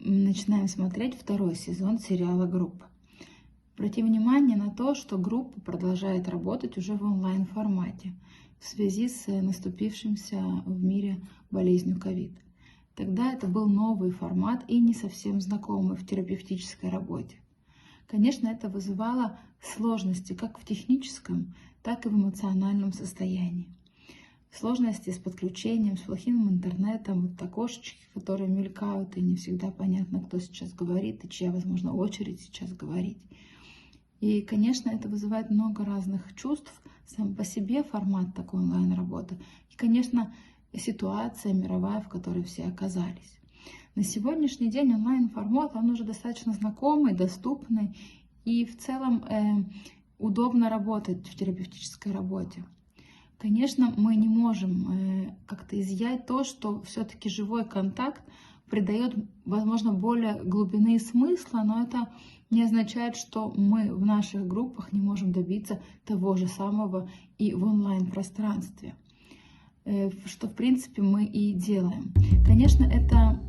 начинаем смотреть второй сезон сериала «Группа». Обрати внимание на то, что группа продолжает работать уже в онлайн-формате в связи с наступившимся в мире болезнью ковид. Тогда это был новый формат и не совсем знакомый в терапевтической работе. Конечно, это вызывало сложности как в техническом, так и в эмоциональном состоянии. Сложности с подключением, с плохим интернетом, вот окошечки, которые мелькают, и не всегда понятно, кто сейчас говорит, и чья, возможно, очередь сейчас говорить. И, конечно, это вызывает много разных чувств, сам по себе формат такой онлайн-работы. И, конечно, ситуация мировая, в которой все оказались. На сегодняшний день онлайн-формат, он уже достаточно знакомый, доступный, и в целом удобно работать в терапевтической работе. Конечно, мы не можем как-то изъять то, что все-таки живой контакт придает, возможно, более глубины и смысла, но это не означает, что мы в наших группах не можем добиться того же самого и в онлайн-пространстве, что, в принципе, мы и делаем. Конечно, это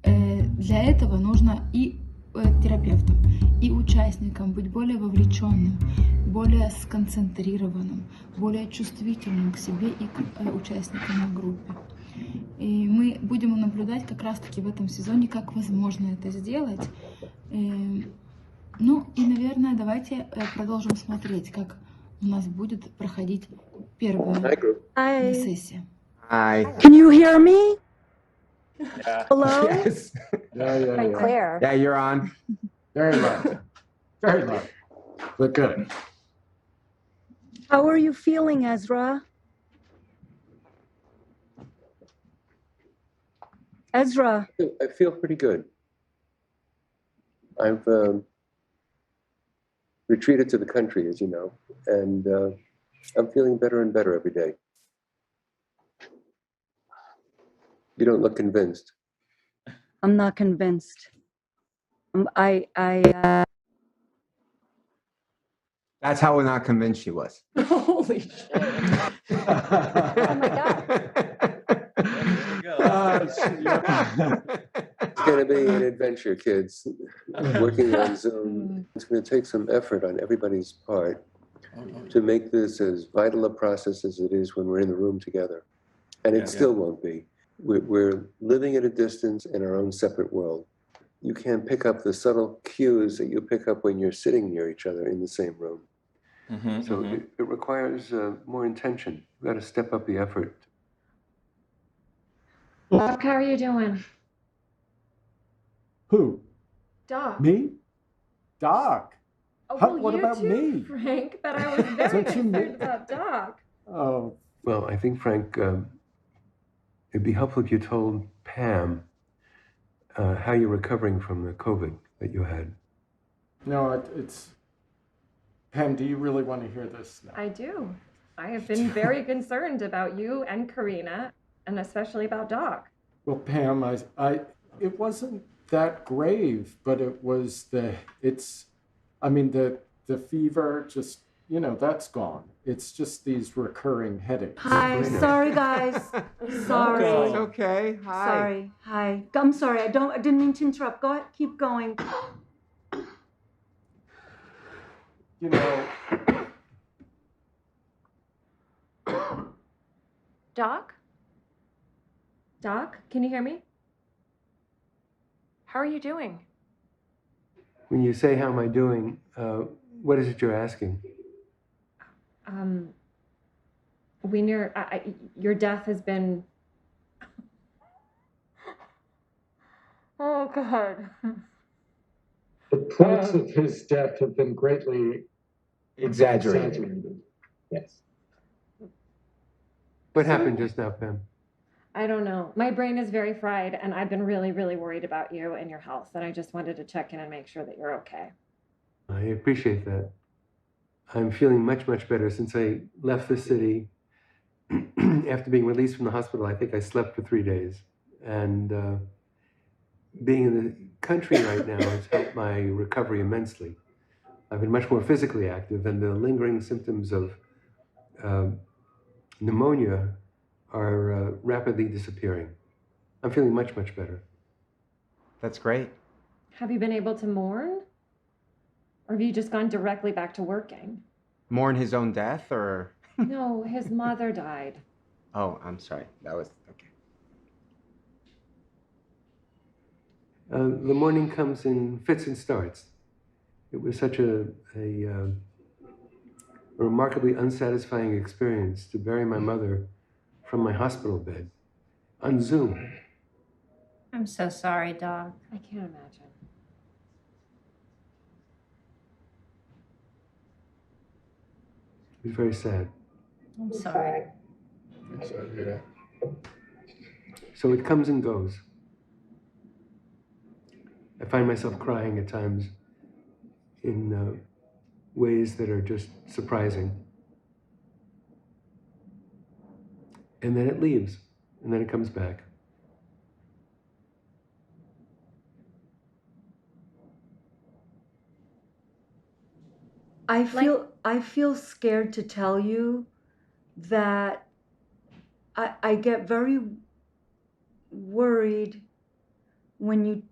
для этого нужно и терапевтам, и участникам быть более вовлеченным, более сконцентрированным, более чувствительным к себе и к участникам на группе. И мы будем наблюдать как раз-таки в этом сезоне, как возможно это сделать. Ну и, наверное, давайте продолжим смотреть, как у нас будет проходить первая сессия. Hi. Can you hear me? Yeah. Hello? Yes. I'm clear. Yeah, you're on. Very low. Very low. But good. How are you feeling, Ezra? Ezra, I feel pretty good. I've retreated to the country, as you know, and I'm feeling better and better every day. You don't look convinced. I'm not convinced. That's how we're not convinced she was. Holy shit. Oh my God. It's going to be an adventure, kids. Working on Zoom. It's going to take some effort on everybody's part to make this as vital a process as it is when we're in the room together. And it still won't be. We're living at a distance in our own separate world. You can't pick up the subtle cues that you pick up when you're sitting near each other in the same room. So it requires more intention. We've got to step up the effort. Doc, how are you doing? Who? Doc. Me? Doc. Oh, How- well, what you about too, me? Frank, but I was very Don't you concerned mean- about Doc. Oh, Well, I think, Frank, it'd be helpful if you told Pam how you're recovering from the COVID that you had. no, it's... Pam, do you really want to hear this now? I do. I have been very concerned about you and Karina, and especially about Doc. Well, Pam, it wasn't that grave, but it was the fever just, that's gone. It's just these recurring headaches. Hi, sorry guys. Sorry. It's okay. Hi. Sorry. Hi. I'm sorry. I didn't mean to interrupt. Go ahead. Keep going. Doc? Doc, can you hear me? How are you doing? When you say, how am I doing, what is it you're asking? Your death has been... Oh, God. The points of his death have been greatly Exaggerated. Yes. What happened just now, Pam? I don't know. My brain is very fried, and I've been really, really worried about you and your health, and I just wanted to check in and make sure that you're okay. I appreciate that. I'm feeling much, much better since I left the city. After being released from the hospital, I think I slept for 3 days. And being in the country right now has helped my recovery immensely. I've been much more physically active, and the lingering symptoms of pneumonia are rapidly disappearing. I'm feeling much, much better. That's great. Have you been able to mourn? Or have you just gone directly back to working? Mourn his own death, or? No, his mother died. Oh, I'm sorry. That was okay. The morning comes in fits and starts. It was such a remarkably unsatisfying experience to bury my mother from my hospital bed on Zoom. I'm so sorry, Doc. I can't imagine. It was very sad. I'm sorry. I'm sorry to hear that. So it comes and goes. I find myself crying at times in ways that are just surprising. And then it leaves, and then it comes back. I feel scared to tell you that I get very worried when you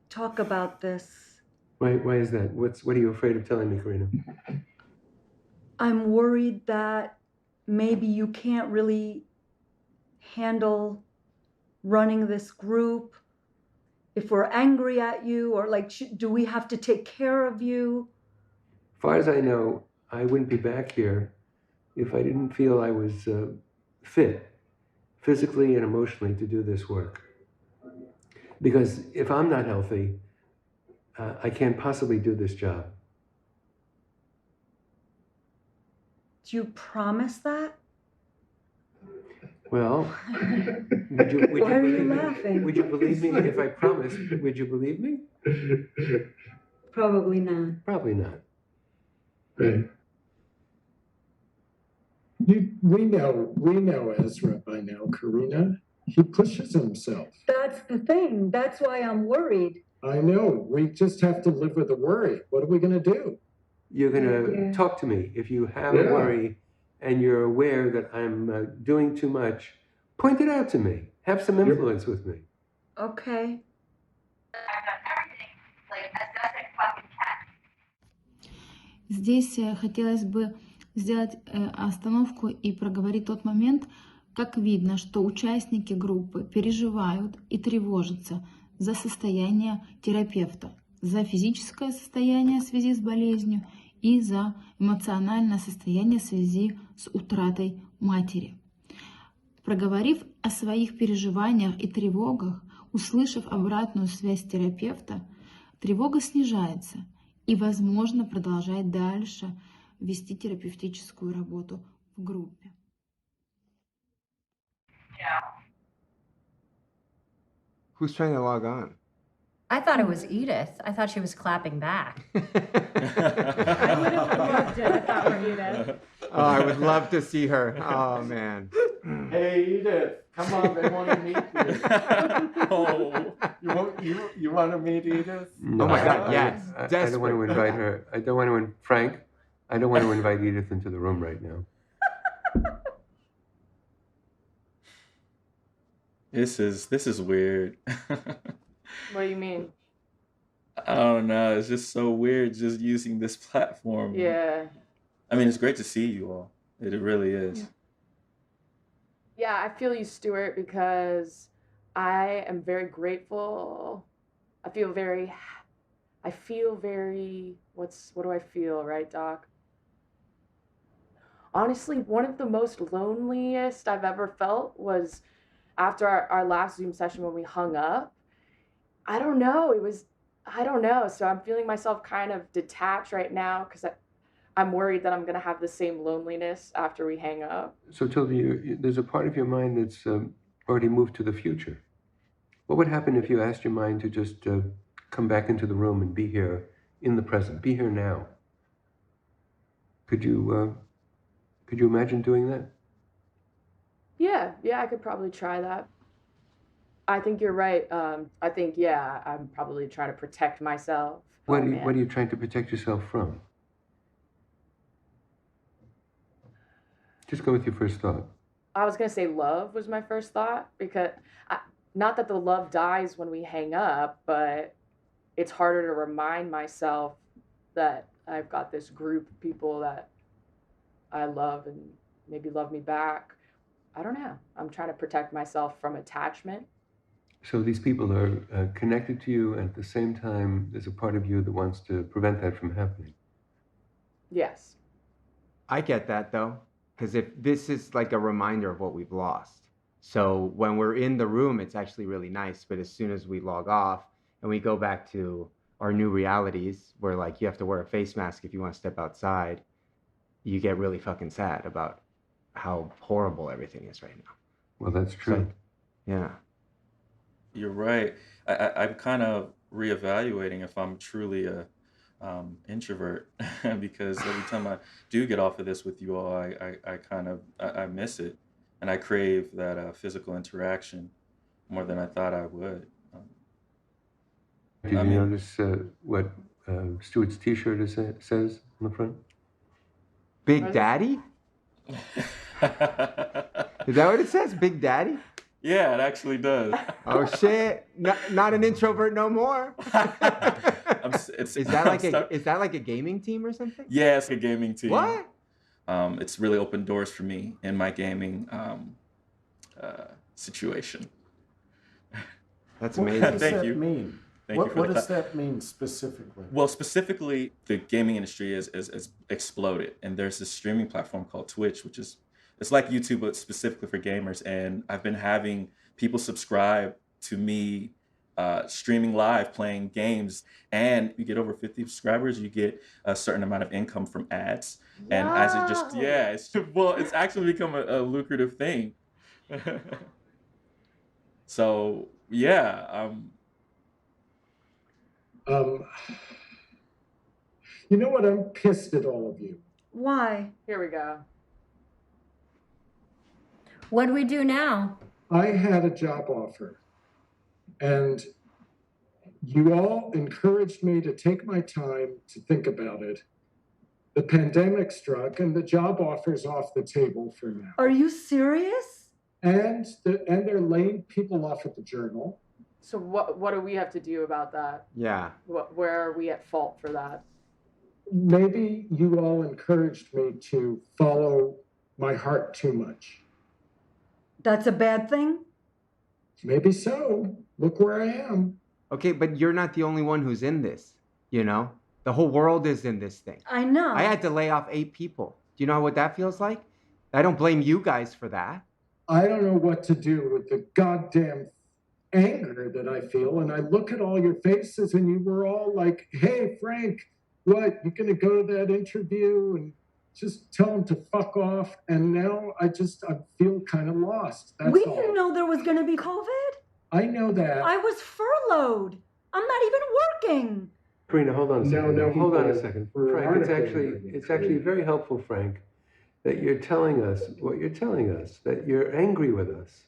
talk about this. Why is that? What are you afraid of telling me, Karina? I'm worried that maybe you can't really handle running this group. If we're angry at you, or like, do we have to take care of you? As far as I know, I wouldn't be back here if I didn't feel I was fit, physically and emotionally, to do this work. Because if I'm not healthy, I can't possibly do this job. Do you promise that? Well, would you Why are you believe me? laughing? Would you believe me if I promised? Would you believe me? Probably not. Probably not. Right. We know Ezra by now, Karina. He pushes himself. That's the thing. That's why I'm worried. I know. We just have to live with the worry. What are we going to do? You're going to talk to me. If you have a Yeah. worry and you're aware that I'm doing too much, point it out to me. Have some influence with me. Okay. Здесь хотелось бы сделать остановку и проговорить тот момент, как видно, что участники группы переживают и тревожатся за состояние терапевта, за физическое состояние в связи с болезнью и за эмоциональное состояние в связи с утратой матери. Проговорив о своих переживаниях и тревогах, услышав обратную связь терапевта, тревога снижается и, возможно, продолжать дальше вести терапевтическую работу в группе. Who's trying to log on? I thought it was Edith. I thought she was clapping back. I would have loved it if that were Edith. Oh, I would love to see her. Oh, man. Hey, Edith, come on, they want to meet you. Oh. You want to meet Edith? No, Oh my God, yes. I don't want to invite her. I don't want to, Frank, I don't want to invite Edith into the room right now. This is weird. What do you mean? I don't know. It's just so weird just using this platform. Yeah. I mean, it's great to see you all. It really is. Yeah, I feel you, Stuart, because I am very grateful. I feel very, what do I feel, right, Doc? Honestly, one of the most loneliest I've ever felt was after our last Zoom session when we hung up. I don't know. So I'm feeling myself kind of detached right now because I'm worried that I'm going to have the same loneliness after we hang up. So Toby, there's a part of your mind that's already moved to the future. What would happen if you asked your mind to just come back into the room and be here in the present, be here now? Could you imagine doing that? Yeah, I could probably try that. I think you're right. I think, I'm probably trying to protect myself. What are you trying to protect yourself from? Just go with your first thought. I was going to say love was my first thought because not that the love dies when we hang up, but it's harder to remind myself that I've got this group of people that I love and maybe love me back. I don't know. I'm trying to protect myself from attachment. So these people are connected to you, and at the same time, there's a part of you that wants to prevent that from happening. Yes. I get that though, because if this is like a reminder of what we've lost. So when we're in the room, it's actually really nice. But as soon as we log off and we go back to our new realities, where like you have to wear a face mask if you want to step outside, you get really fucking sad about how horrible everything is right now. Well, that's true. Like, yeah. You're right. I'm kind of reevaluating if I'm truly a introvert because every time I do get off of this with you all, I kind of I miss it, and I crave that physical interaction more than I thought I would. Did you notice what Stuart's T-shirt says on the front? Big Daddy? Is that what it says? Big Daddy? Yeah, it actually does. Oh shit! Not an introvert no more. Is that like a gaming team or something? Yeah, it's a gaming team. What? It's really opened doors for me in my gaming situation. That's What amazing. does Thank that you. mean? Thank you for What the does that mean specifically? Well, specifically, the gaming industry has exploded, and there's this streaming platform called Twitch, which is it's like YouTube, but specifically for gamers. And I've been having people subscribe to me streaming live, playing games, and you get over 50 subscribers, you get a certain amount of income from ads. And as it just it's actually become a lucrative thing. So yeah. You know what? I'm pissed at all of you. Why? Here we go. What do we do now? I had a job offer, and you all encouraged me to take my time to think about it. The pandemic struck, and the job offer's off the table for now. Are you serious? And they're laying people off at the Journal. So what do we have to do about that? Yeah. Where are we at fault for that? Maybe you all encouraged me to follow my heart too much. That's a bad thing? Maybe so. Look where I am. Okay, but you're not the only one who's in this, you know? The whole world is in this thing. I know. I had to lay off 8 people. Do you know what that feels like? I don't blame you guys for that. I don't know what to do with the goddamn anger that I feel. And I look at all your faces and you were all like, hey, Frank, what? You gonna go to that interview and just tell him to fuck off? And now I feel kind of lost. That's we all. didn't know there was going to be COVID. I know that. I was furloughed. I'm not even working. Karina, hold on a second. No, hold on a second. for Frank, it's article actually very helpful, Frank, that you're telling us what you're telling us, that you're angry with us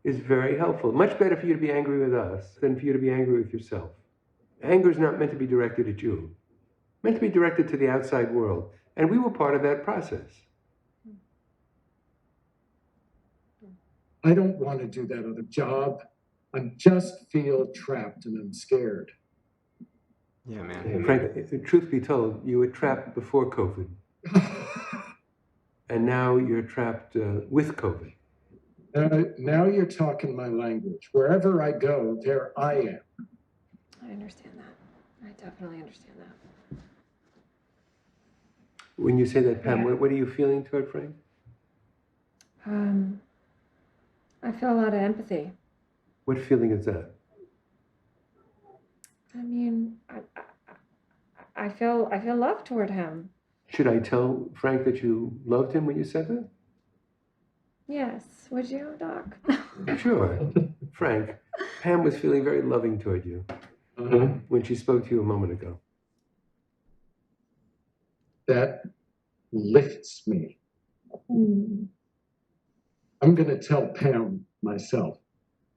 is very helpful. Much better for you to be angry with us than for you to be angry with yourself. Anger is not meant to be directed at you. Meant to be directed to the outside world. And we were part of that process. I don't want to do that other job. I just feel trapped and I'm scared. Yeah, man. Frank, truth be told, you were trapped before COVID. And now you're trapped with COVID. Now you're talking my language. Wherever I go, there I am. I understand that. I definitely understand that. When you say that, Pam, Yeah. what are you feeling toward Frank? I feel a lot of empathy. What feeling is that? I mean, I feel love toward him. Should I tell Frank that you loved him when you said that? Yes, would you, Doc? Sure. Frank, Pam was feeling very loving toward you when she spoke to you a moment ago. That lifts me. I'm going to tell Pam myself.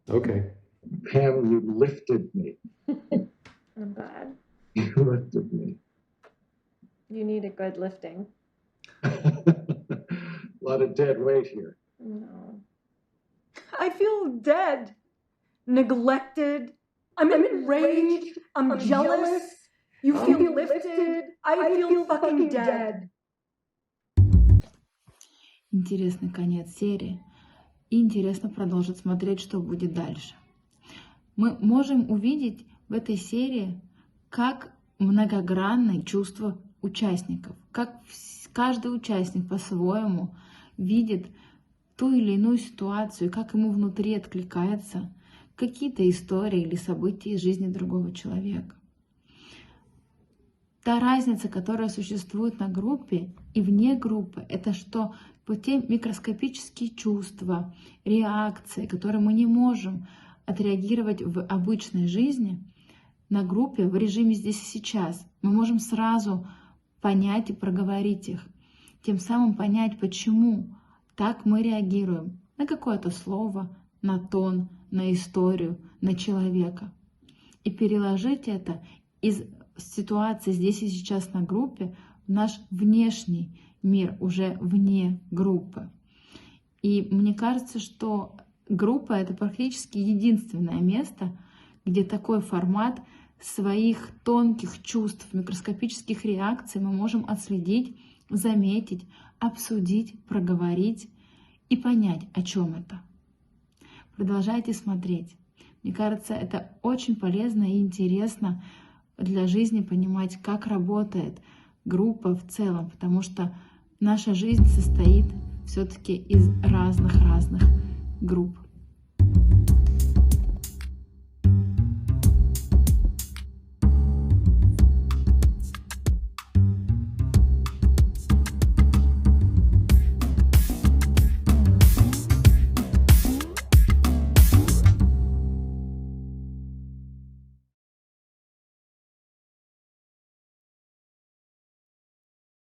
Okay. Pam, you lifted me. I'm glad. You lifted me. You need a good lifting. A lot of dead weight here. No. I feel dead. neglected. I'm enraged. I'm jealous. You feel lifted. I feel fucking dead. Интересный конец серии. И интересно продолжить смотреть, что будет дальше. Мы можем увидеть в этой серии, как многогранны чувства участников, как каждый участник по-своему видит ту или иную ситуацию, как ему внутри откликается какие-то истории или события из жизни другого человека. Та разница, которая существует на группе и вне группы, это что вот те микроскопические чувства, реакции, которые мы не можем отреагировать в обычной жизни, на группе в режиме здесь и сейчас. Мы можем сразу понять и проговорить их, тем самым понять, почему так мы реагируем на какое-то слово, на тон, на историю, на человека. И переложить это из ситуации здесь и сейчас на группе в наш внешний мир, уже вне группы. И мне кажется, что группа — это практически единственное место, где такой формат своих тонких чувств, микроскопических реакций мы можем отследить, заметить, обсудить, проговорить и понять, о чем это. Продолжайте смотреть. Мне кажется, это очень полезно и интересно для жизни понимать, как работает группа в целом, потому что наша жизнь состоит все-таки из разных групп.